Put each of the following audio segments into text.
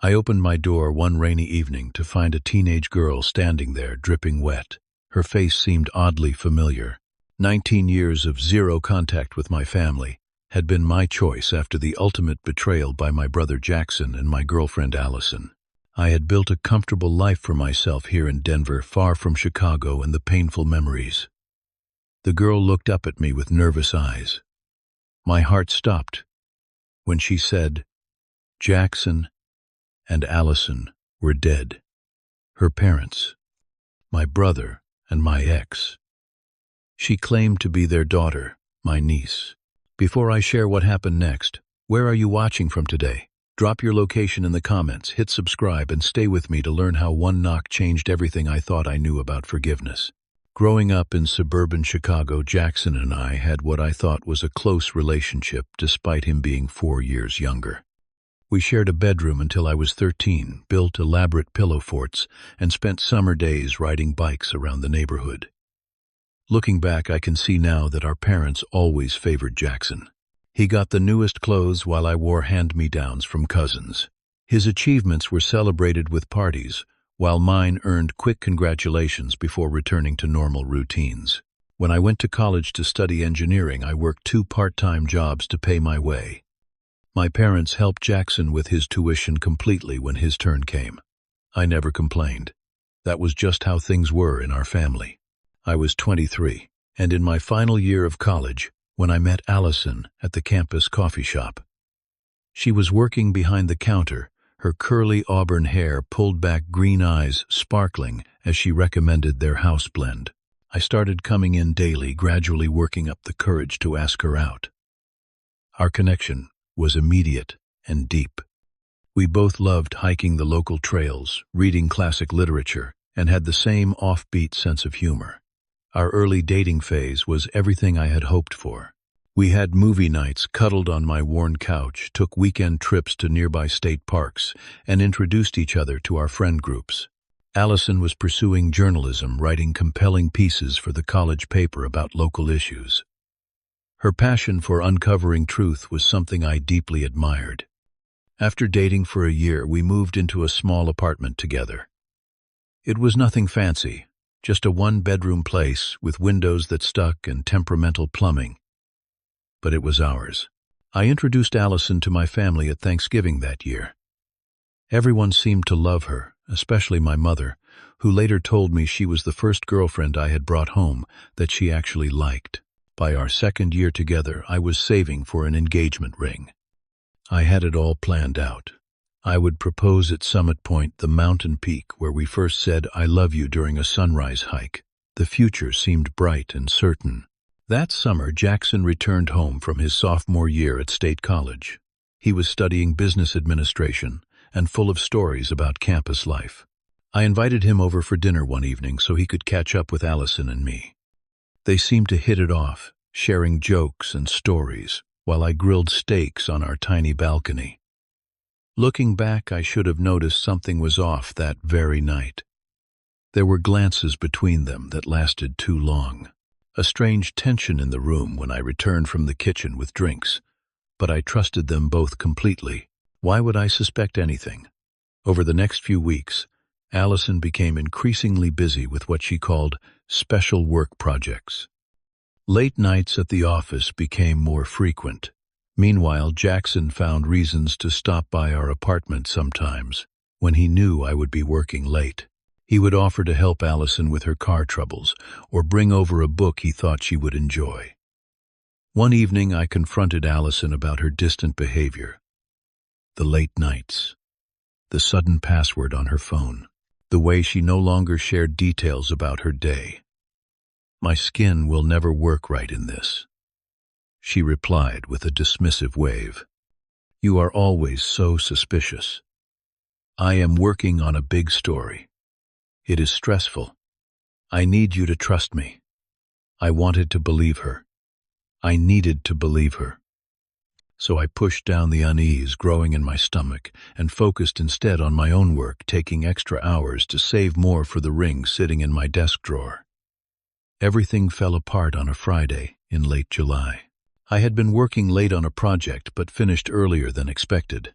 I opened my door one rainy evening to find a teenage girl standing there, dripping wet. Her face seemed oddly familiar. 19 years of zero contact with my family had been my choice after the ultimate betrayal by my brother Jackson and my girlfriend Allison. I had built a comfortable life for myself here in Denver, far from Chicago and the painful memories. The girl looked up at me with nervous eyes. My heart stopped when she said, "Jackson and Allison were dead. Her parents, my brother and my ex." She claimed to be their daughter, my niece. Before I share what happened next, where are you watching from today? Drop your location in the comments, hit subscribe, and stay with me to learn how one knock changed everything I thought I knew about forgiveness. Growing up in suburban Chicago, Jackson and I had what I thought was a close relationship despite him being 4 years younger. We shared a bedroom until I was 13, built elaborate pillow forts, and spent summer days riding bikes around the neighborhood. Looking back, I can see now that our parents always favored Jackson. He got the newest clothes while I wore hand-me-downs from cousins. His achievements were celebrated with parties, while mine earned quick congratulations before returning to normal routines. When I went to college to study engineering, I worked 2 part-time jobs to pay my way. My parents helped Jackson with his tuition completely when his turn came. I never complained. That was just how things were in our family. I was 23, and in my final year of college, when I met Allison at the campus coffee shop. She was working behind the counter, her curly auburn hair pulled back, green eyes sparkling as she recommended their house blend. I started coming in daily, gradually working up the courage to ask her out. Our connection was immediate and deep. We both loved hiking the local trails, reading classic literature, and had the same offbeat sense of humor. Our early dating phase was everything I had hoped for. We had movie nights, cuddled on my worn couch, took weekend trips to nearby state parks, and introduced each other to our friend groups. Allison was pursuing journalism, writing compelling pieces for the college paper about local issues. Her passion for uncovering truth was something I deeply admired. After dating for a year, we moved into a small apartment together. It was nothing fancy, just a 1-bedroom place with windows that stuck and temperamental plumbing. But it was ours. I introduced Allison to my family at Thanksgiving that year. Everyone seemed to love her, especially my mother, who later told me she was the first girlfriend I had brought home that she actually liked. By our 2nd year together, I was saving for an engagement ring. I had it all planned out. I would propose at Summit Point, the mountain peak where we first said "I love you" during a sunrise hike. The future seemed bright and certain. That summer, Jackson returned home from his sophomore year at State College. He was studying business administration and full of stories about campus life. I invited him over for dinner one evening so he could catch up with Allison and me. They seemed to hit it off, sharing jokes and stories, while I grilled steaks on our tiny balcony. Looking back, I should have noticed something was off that very night. There were glances between them that lasted too long. A strange tension in the room when I returned from the kitchen with drinks, but I trusted them both completely. Why would I suspect anything? Over the next few weeks, Allison became increasingly busy with what she called special work projects. Late nights at the office became more frequent. Meanwhile, Jackson found reasons to stop by our apartment sometimes when he knew I would be working late. He would offer to help Allison with her car troubles or bring over a book he thought she would enjoy. One evening, I confronted Allison about her distant behavior. The late nights, the sudden password on her phone, the way she no longer shared details about her day. "My skin will never work right in this," she replied with a dismissive wave. "You are always so suspicious. I am working on a big story. It is stressful. I need you to trust me." I wanted to believe her. I needed to believe her. So I pushed down the unease growing in my stomach and focused instead on my own work, taking extra hours to save more for the ring sitting in my desk drawer. Everything fell apart on a Friday in late July. I had been working late on a project but finished earlier than expected.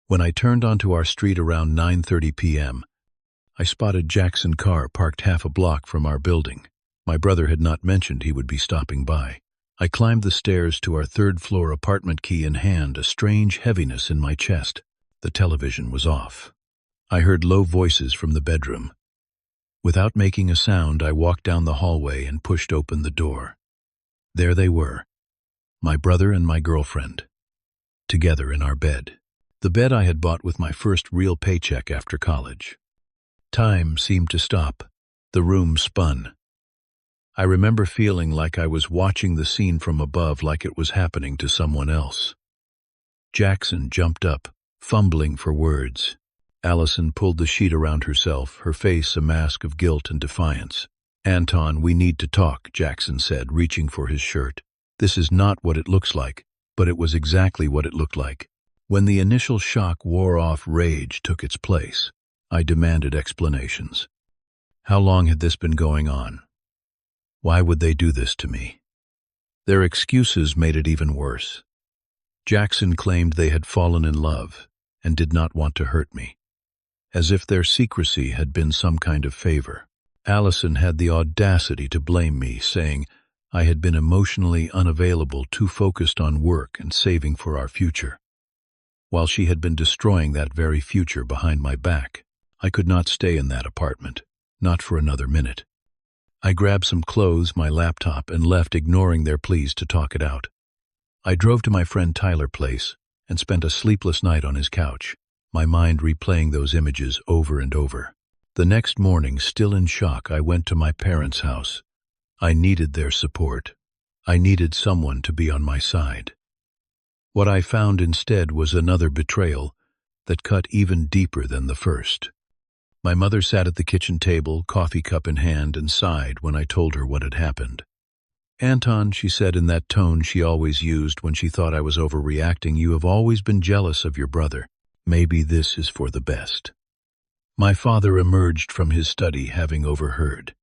When I turned onto our street around 9:30 p.m., I spotted Jackson's car parked half a block from our building. My brother had not mentioned he would be stopping by. I climbed the stairs to our third-floor apartment, key in hand, a strange heaviness in my chest. The television was off. I heard low voices from the bedroom. Without making a sound, I walked down the hallway and pushed open the door. There they were, my brother and my girlfriend, together in our bed. The bed I had bought with my first real paycheck after college. Time seemed to stop. The room spun. I remember feeling like I was watching the scene from above, like it was happening to someone else. Jackson jumped up, fumbling for words. Allison pulled the sheet around herself, her face a mask of guilt and defiance. "Anton, we need to talk," Jackson said, reaching for his shirt. "This is not what it looks like," but it was exactly what it looked like. When the initial shock wore off, rage took its place. I demanded explanations. How long had this been going on? Why would they do this to me? Their excuses made it even worse. Jackson claimed they had fallen in love and did not want to hurt me, as if their secrecy had been some kind of favor. Allison had the audacity to blame me, saying I had been emotionally unavailable, too focused on work and saving for our future, while she had been destroying that very future behind my back. I could not stay in that apartment, not for another minute. I grabbed some clothes, my laptop, and left, ignoring their pleas to talk it out. I drove to my friend Tyler's place and spent a sleepless night on his couch, my mind replaying those images over and over. The next morning, still in shock, I went to my parents' house. I needed their support. I needed someone to be on my side. What I found instead was another betrayal that cut even deeper than the first. My mother sat at the kitchen table, coffee cup in hand, and sighed when I told her what had happened. "Anton," she said in that tone she always used when she thought I was overreacting, "you have always been jealous of your brother. Maybe this is for the best." My father emerged from his study, having overheard.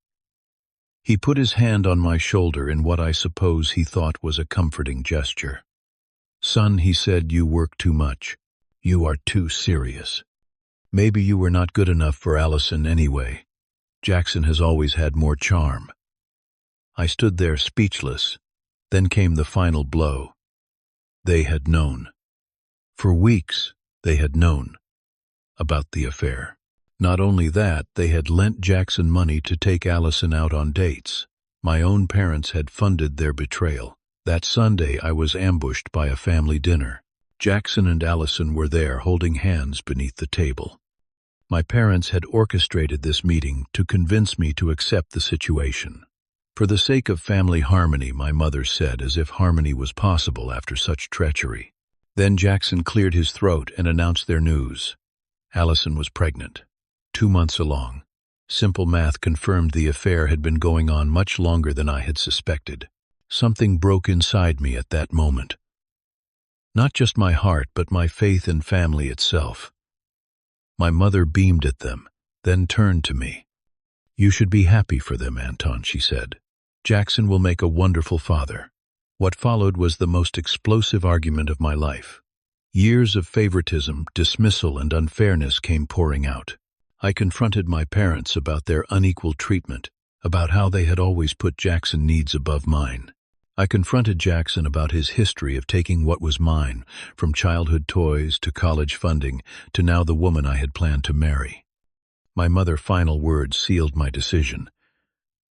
He put his hand on my shoulder in what I suppose he thought was a comforting gesture. "Son," he said, "you work too much. You are too serious. Maybe you were not good enough for Allison anyway. Jackson has always had more charm." I stood there speechless. Then came the final blow. They had known. For weeks, they had known about the affair. Not only that, they had lent Jackson money to take Allison out on dates. My own parents had funded their betrayal. That Sunday, I was ambushed by a family dinner. Jackson and Allison were there, holding hands beneath the table. My parents had orchestrated this meeting to convince me to accept the situation. "For the sake of family harmony," my mother said, as if harmony was possible after such treachery. Then Jackson cleared his throat and announced their news. Allison was pregnant, 2 months along. Simple math confirmed the affair had been going on much longer than I had suspected. Something broke inside me at that moment. Not just my heart, but my faith in family itself. My mother beamed at them, then turned to me. "You should be happy for them, Anton," she said. "Jackson will make a wonderful father." What followed was the most explosive argument of my life. Years of favoritism, dismissal, and unfairness came pouring out. I confronted my parents about their unequal treatment, about how they had always put Jackson's needs above mine. I confronted Jackson about his history of taking what was mine, from childhood toys to college funding to now the woman I had planned to marry. My mother's final words sealed my decision.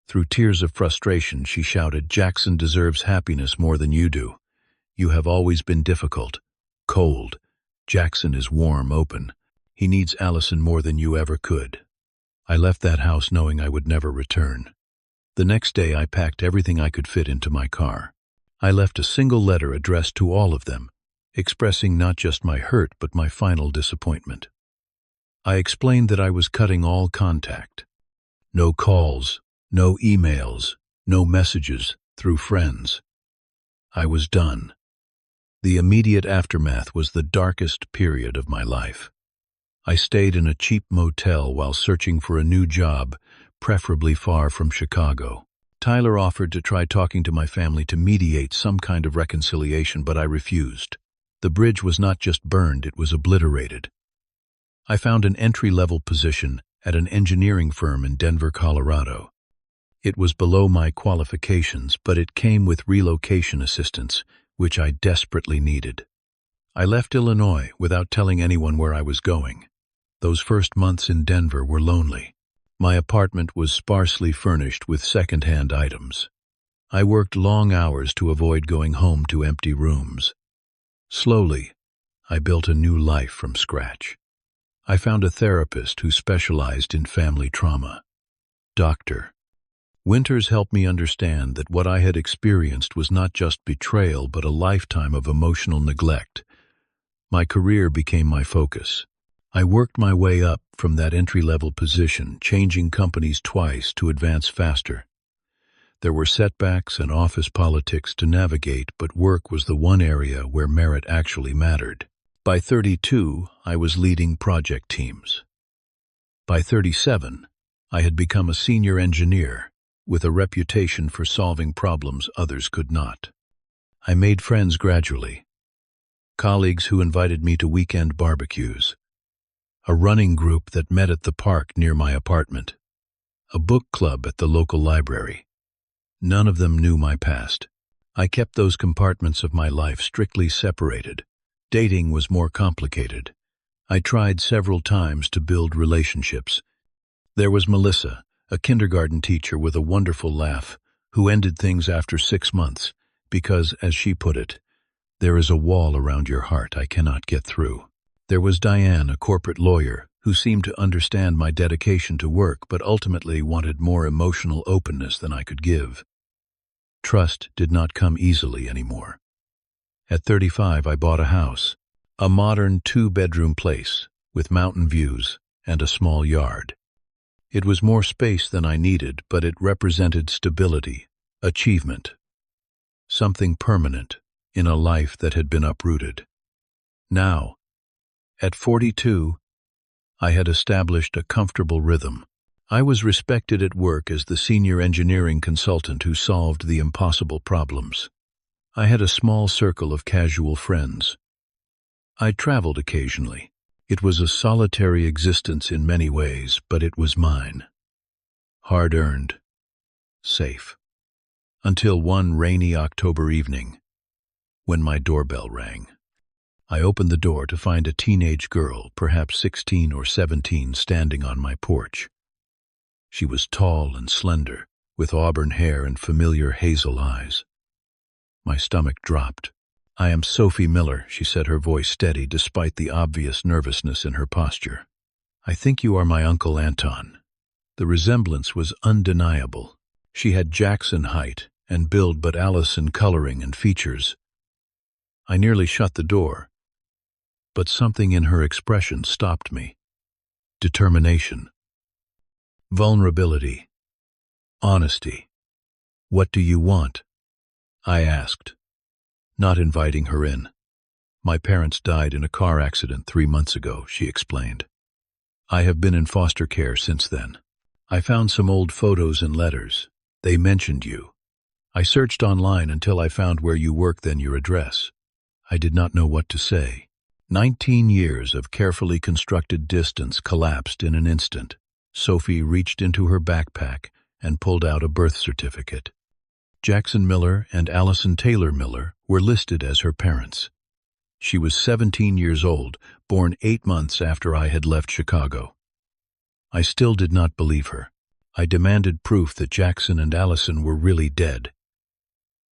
Through tears of frustration, she shouted, "Jackson deserves happiness more than you do. You have always been difficult, cold. Jackson is warm, open. He needs Allison more than you ever could." I left that house knowing I would never return. The next day, I packed everything I could fit into my car. I left a single letter addressed to all of them, expressing not just my hurt but my final disappointment. I explained that I was cutting all contact. No calls, no emails, no messages through friends. I was done. The immediate aftermath was the darkest period of my life. I stayed in a cheap motel while searching for a new job, preferably far from Chicago. Tyler offered to try talking to my family to mediate some kind of reconciliation, but I refused. The bridge was not just burned, it was obliterated. I found an entry-level position at an engineering firm in Denver, Colorado. It was below my qualifications, but it came with relocation assistance, which I desperately needed. I left Illinois without telling anyone where I was going. Those first months in Denver were lonely. My apartment was sparsely furnished with second-hand items. I worked long hours to avoid going home to empty rooms. Slowly, I built a new life from scratch. I found a therapist who specialized in family trauma. Dr. Winters helped me understand that what I had experienced was not just betrayal but a lifetime of emotional neglect. My career became my focus. I worked my way up from that entry-level position, changing companies twice to advance faster. There were setbacks and office politics to navigate, but work was the one area where merit actually mattered. By 32, I was leading project teams. By 37, I had become a senior engineer, with a reputation for solving problems others could not. I made friends gradually. Colleagues who invited me to weekend barbecues. A running group that met at the park near my apartment. A book club at the local library. None of them knew my past. I kept those compartments of my life strictly separated. Dating was more complicated. I tried several times to build relationships. There was Melissa, a kindergarten teacher with a wonderful laugh, who ended things after 6 months, because, as she put it, there is a wall around your heart I cannot get through. There was Diane, a corporate lawyer, who seemed to understand my dedication to work but ultimately wanted more emotional openness than I could give. Trust did not come easily anymore. At 35, I bought a house, a modern 2-bedroom place with mountain views and a small yard. It was more space than I needed, but it represented stability, achievement, something permanent in a life that had been uprooted. Now, at 42, I had established a comfortable rhythm. I was respected at work as the senior engineering consultant who solved the impossible problems. I had a small circle of casual friends. I traveled occasionally. It was a solitary existence in many ways, but it was mine. Hard-earned. Safe. Until one rainy October evening, when my doorbell rang. I opened the door to find a teenage girl, perhaps 16 or 17, standing on my porch. She was tall and slender, with auburn hair and familiar hazel eyes. My stomach dropped. "I am Sophie Miller," she said, her voice steady despite the obvious nervousness in her posture. "I think you are my Uncle Anton." The resemblance was undeniable. She had Jackson height and build but Allison coloring and features. I nearly shut the door, but something in her expression stopped me. Determination. Vulnerability. Honesty. "What do you want?" I asked, not inviting her in. "My parents died in a car accident 3 months ago," she explained. "I have been in foster care since then. I found some old photos and letters. They mentioned you. I searched online until I found where you work, then your address. I did not know what to say." 19 years of carefully constructed distance collapsed in an instant. Sophie reached into her backpack and pulled out a birth certificate. Jackson Miller and Allison Taylor Miller were listed as her parents. She was 17 years old, born 8 months after I had left Chicago. I still did not believe her. I demanded proof that Jackson and Allison were really dead.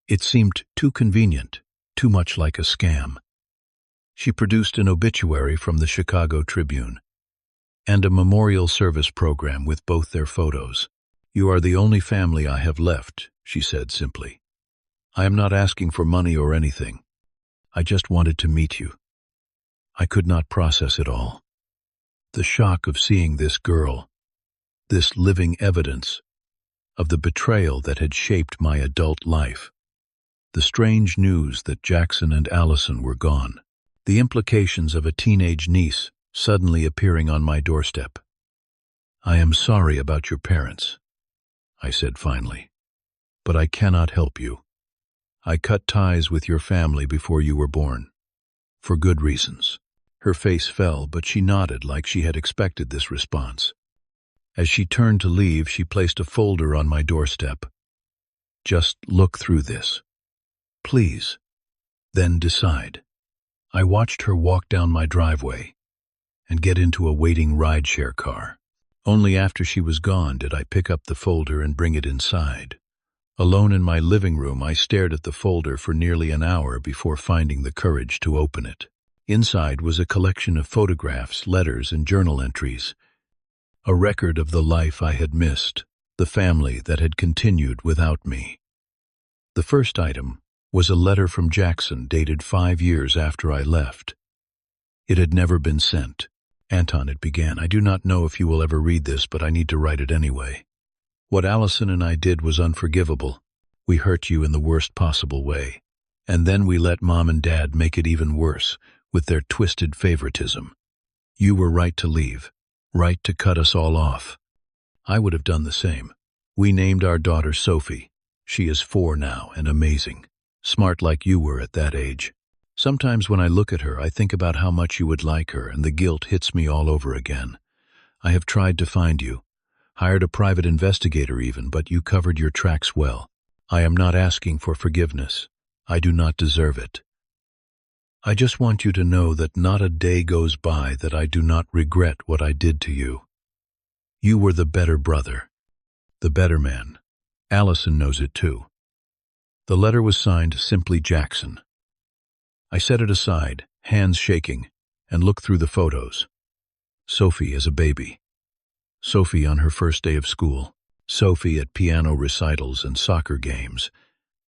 It seemed too convenient, too much like a scam. She produced an obituary from the Chicago Tribune and a memorial service program with both their photos. "You are the only family I have left," she said simply. "I am not asking for money or anything. I just wanted to meet you." I could not process it all. The shock of seeing this girl, this living evidence of the betrayal that had shaped my adult life. The strange news that Jackson and Allison were gone. The implications of a teenage niece suddenly appearing on my doorstep. "I am sorry about your parents," I said finally, "but I cannot help you. I cut ties with your family before you were born. for good reasons. Her face fell, but she nodded like she had expected this response. As she turned to leave, she placed a folder on my doorstep. Just look through this. Please. Then decide. I watched her walk down my driveway and get into a waiting rideshare car. Only after she was gone did I pick up the folder and bring it inside. Alone in my living room, I stared at the folder for nearly an hour before finding the courage to open it. Inside was a collection of photographs, letters, and journal entries. A record of the life I had missed, the family that had continued without me. The first item was a letter from Jackson dated 5 years after I left. It had never been sent. Anton, it began, I do not know if you will ever read this, but I need to write it anyway. What Allison and I did was unforgivable. We hurt you in the worst possible way. And then we let Mom and Dad make it even worse with their twisted favoritism. You were right to leave, right to cut us all off. I would have done the same. We named our daughter Sophie. She is 4 now and amazing. Smart like you were at that age. Sometimes when I look at her, I think about how much you would like her, and the guilt hits me all over again. I have tried to find you, hired a private investigator even, but you covered your tracks well. I am not asking for forgiveness. I do not deserve it. I just want you to know that not a day goes by that I do not regret what I did to you. You were the better brother, the better man. Allison knows it too. The letter was signed simply Jackson. I set it aside, hands shaking, and looked through the photos. Sophie as a baby. Sophie on her first day of school. Sophie at piano recitals and soccer games.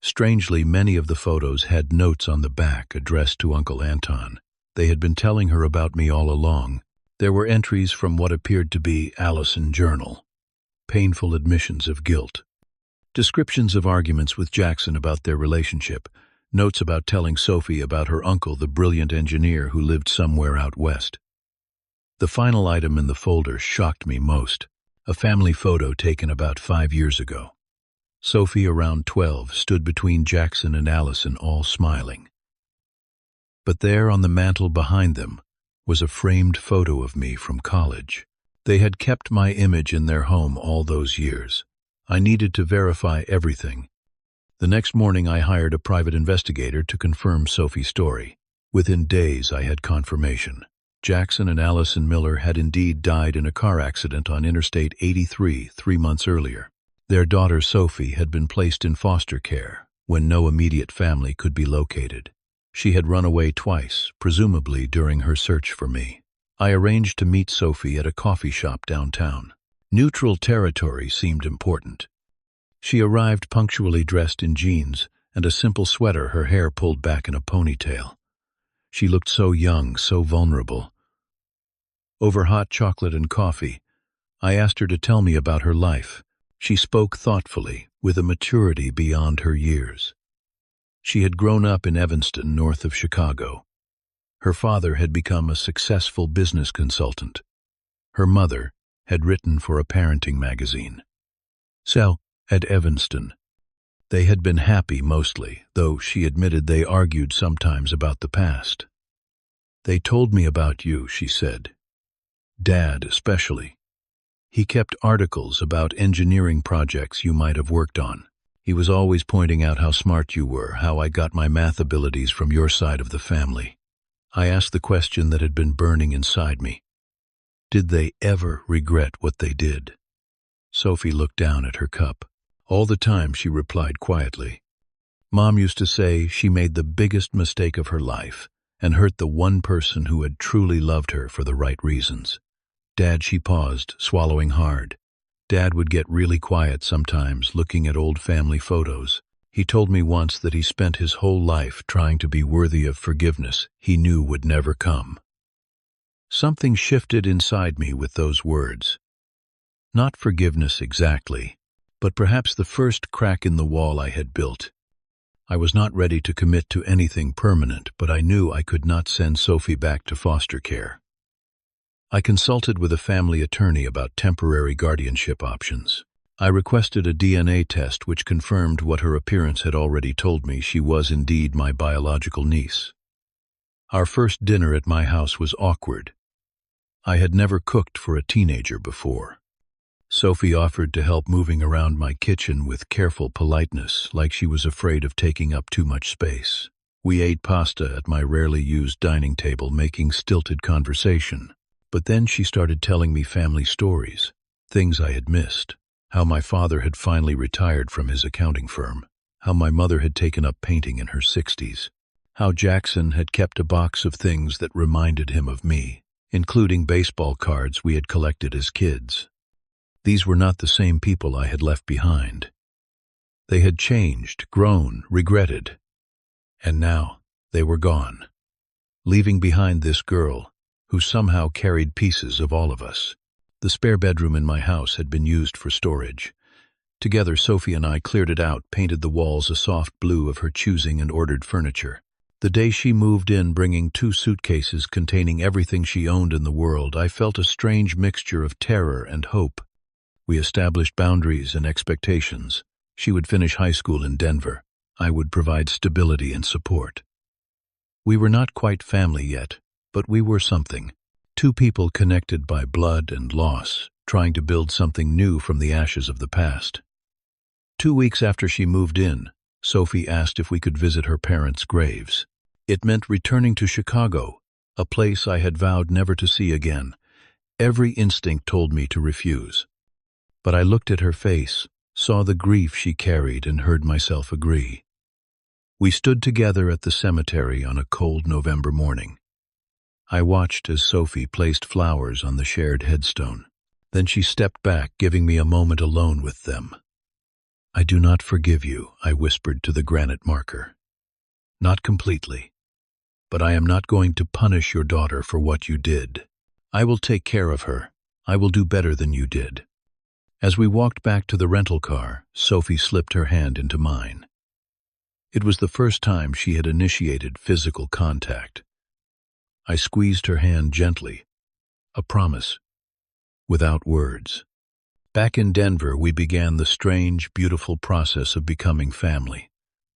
Strangely, many of the photos had notes on the back addressed to Uncle Anton. They had been telling her about me all along. There were entries from what appeared to be Allison's journal. Painful admissions of guilt. Descriptions of arguments with Jackson about their relationship. Notes about telling Sophie about her uncle, the brilliant engineer who lived somewhere out west. The final item in the folder shocked me most. A family photo taken about 5 years ago. Sophie, around 12, stood between Jackson and Allison, all smiling. But there on the mantel behind them was a framed photo of me from college. They had kept my image in their home all those years. I needed to verify everything. The next morning I hired a private investigator to confirm Sophie's story. Within days I had confirmation. Jackson and Allison Miller had indeed died in a car accident on Interstate 83 3 months earlier. Their daughter Sophie had been placed in foster care when no immediate family could be located. She had run away twice, presumably during her search for me. I arranged to meet Sophie at a coffee shop downtown. Neutral territory seemed important. She arrived punctually dressed in jeans and a simple sweater, her hair pulled back in a ponytail. She looked so young, so vulnerable. Over hot chocolate and coffee, I asked her to tell me about her life. She spoke thoughtfully, with a maturity beyond her years. She had grown up in Evanston, north of Chicago. Her father had become a successful business consultant. Her mother had written for a parenting magazine. So, at Evanston, they had been happy mostly, though she admitted they argued sometimes about the past. They told me about you, she said. Dad, especially. He kept articles about engineering projects you might have worked on. He was always pointing out how smart you were, how I got my math abilities from your side of the family. I asked the question that had been burning inside me. Did they ever regret what they did? Sophie looked down at her cup. All the time, she replied quietly. Mom used to say she made the biggest mistake of her life and hurt the one person who had truly loved her for the right reasons. Dad, she paused, swallowing hard. Dad would get really quiet sometimes, looking at old family photos. He told me once that he spent his whole life trying to be worthy of forgiveness he knew would never come. Something shifted inside me with those words. Not forgiveness exactly, but perhaps the first crack in the wall I had built. I was not ready to commit to anything permanent, but I knew I could not send Sophie back to foster care. I consulted with a family attorney about temporary guardianship options. I requested a DNA test which confirmed what her appearance had already told me: she was indeed my biological niece. Our first dinner at my house was awkward. I had never cooked for a teenager before. Sophie offered to help moving around my kitchen with careful politeness, like she was afraid of taking up too much space. We ate pasta at my rarely used dining table, making stilted conversation. But then she started telling me family stories, things I had missed. How my father had finally retired from his accounting firm. How my mother had taken up painting in her 60s. How Jackson had kept a box of things that reminded him of me, including baseball cards we had collected as kids. These were not the same people I had left behind. They had changed, grown, regretted. And now they were gone, leaving behind this girl who somehow carried pieces of all of us. The spare bedroom in my house had been used for storage. Together, Sophie and I cleared it out, painted the walls a soft blue of her choosing, and ordered furniture. The day she moved in, bringing 2 suitcases containing everything she owned in the world, I felt a strange mixture of terror and hope. We established boundaries and expectations. She would finish high school in Denver. I would provide stability and support. We were not quite family yet, but we were something. 2 people connected by blood and loss, trying to build something new from the ashes of the past. 2 weeks after she moved in, Sophie asked if we could visit her parents' graves. It meant returning to Chicago, a place I had vowed never to see again. Every instinct told me to refuse. But I looked at her face, saw the grief she carried, and heard myself agree. We stood together at the cemetery on a cold November morning. I watched as Sophie placed flowers on the shared headstone. Then she stepped back, giving me a moment alone with them. "I do not forgive you," I whispered to the granite marker. "Not completely. But I am not going to punish your daughter for what you did. I will take care of her. I will do better than you did." As we walked back to the rental car, Sophie slipped her hand into mine. It was the first time she had initiated physical contact. I squeezed her hand gently, a promise, without words. Back in Denver, we began the strange, beautiful process of becoming family.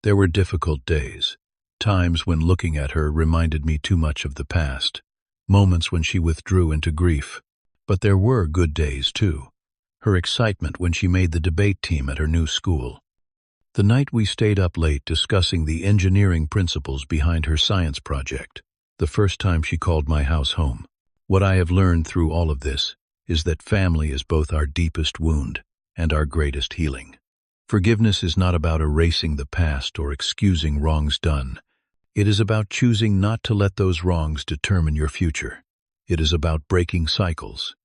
There were difficult days, times when looking at her reminded me too much of the past, moments when she withdrew into grief. But there were good days, too. Her excitement when she made the debate team at her new school. The night we stayed up late discussing the engineering principles behind her science project. The first time she called my house home. What I have learned through all of this is that family is both our deepest wound and our greatest healing. Forgiveness is not about erasing the past or excusing wrongs done. It is about choosing not to let those wrongs determine your future. It is about breaking cycles.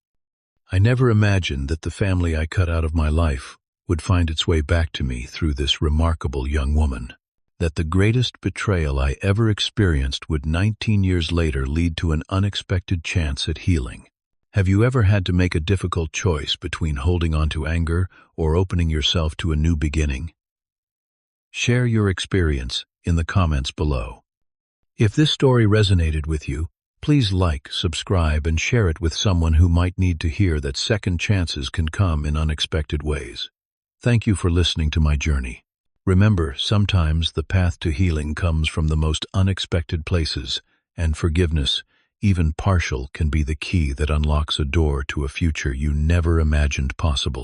I never imagined that the family I cut out of my life would find its way back to me through this remarkable young woman. That the greatest betrayal I ever experienced would 19 years later lead to an unexpected chance at healing. Have you ever had to make a difficult choice between holding on to anger or opening yourself to a new beginning? Share your experience in the comments below. If this story resonated with you, please like, subscribe, and share it with someone who might need to hear that second chances can come in unexpected ways. Thank you for listening to my journey. Remember, sometimes the path to healing comes from the most unexpected places, and forgiveness, even partial, can be the key that unlocks a door to a future you never imagined possible.